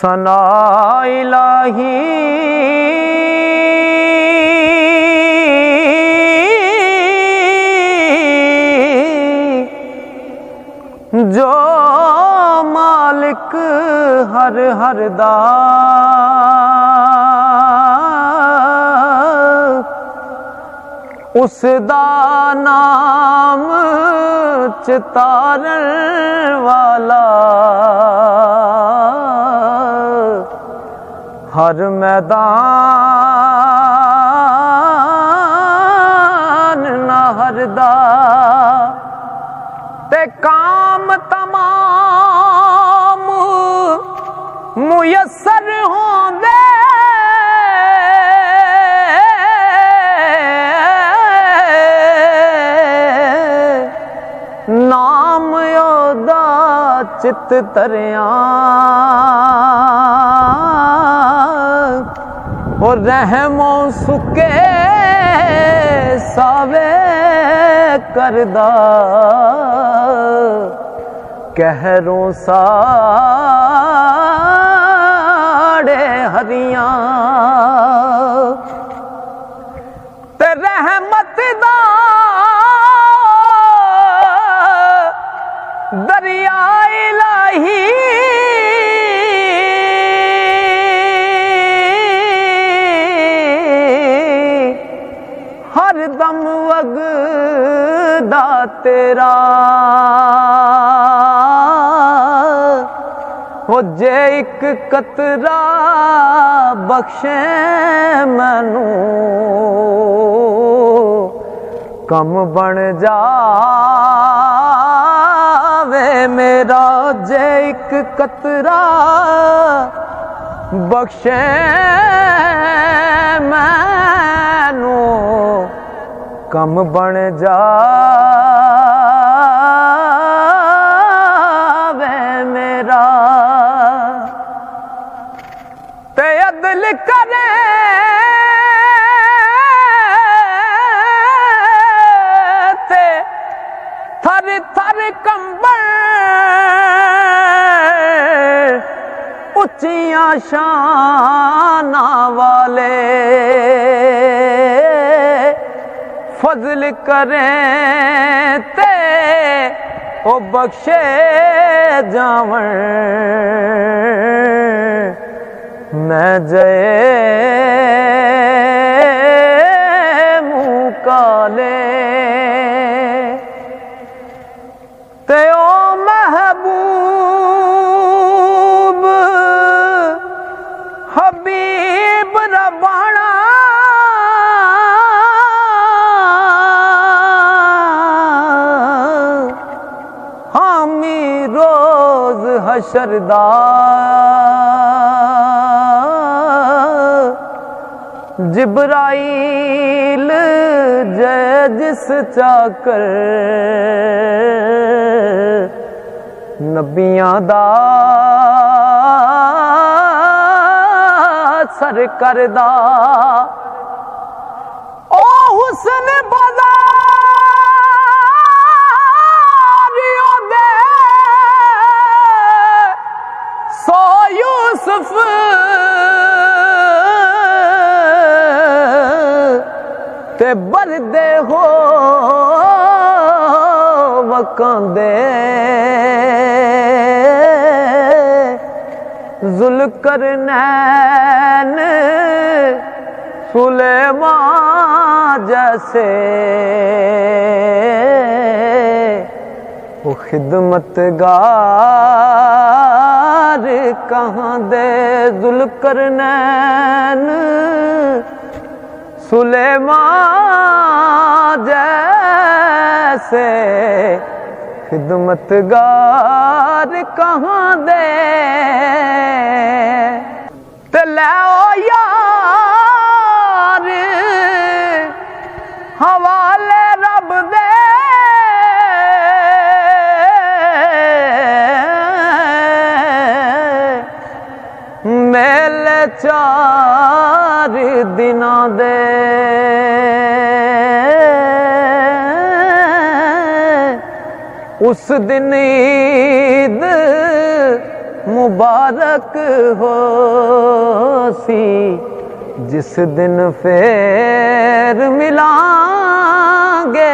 सना इलाही जो मालिक हर हर दा उस दा नाम चितारण वाला हर मैदान ना हरदा ते काम तमाम मुयस्सर होंदे नाम ओदा चित तरिया और रहमो सुके सावे करदा कहरों साड़े हरियां ते रहमत दा दरिया इलाही हर दम वगदा तेरा हो जे एक कतरा बख्शे मैनू कम बन जावे मेरा जे एक कतरा बख्शे मैनू कम बन जावे मेरा ते अदल करे ते थर थर कंबल उच्चियां शाना वाले फजल करें ते ओ बख्शे जावन मैं जय मुँह काले ते ओ महबूब हबीब रबाना हामी रोज हशरदा जिब्राइल जय जिस चाकर नबियां दा सर करदा ओ हुस्न बाज़ारियों दे सो यूसुफ ते बरदे हो वकांदे ज़ुल्करनैन सुलेमान जैसे वो खिदमतगार कहाँ दे ज़ुल्करनैन सुलेमान जैसे खिदमतगार कहाँ दे ते ले ओ यार हवाले रब दे मेले चार दिना दे उस दिन ईद मुबारक मुबारक हो सी जिस दिन फेर मिलांगे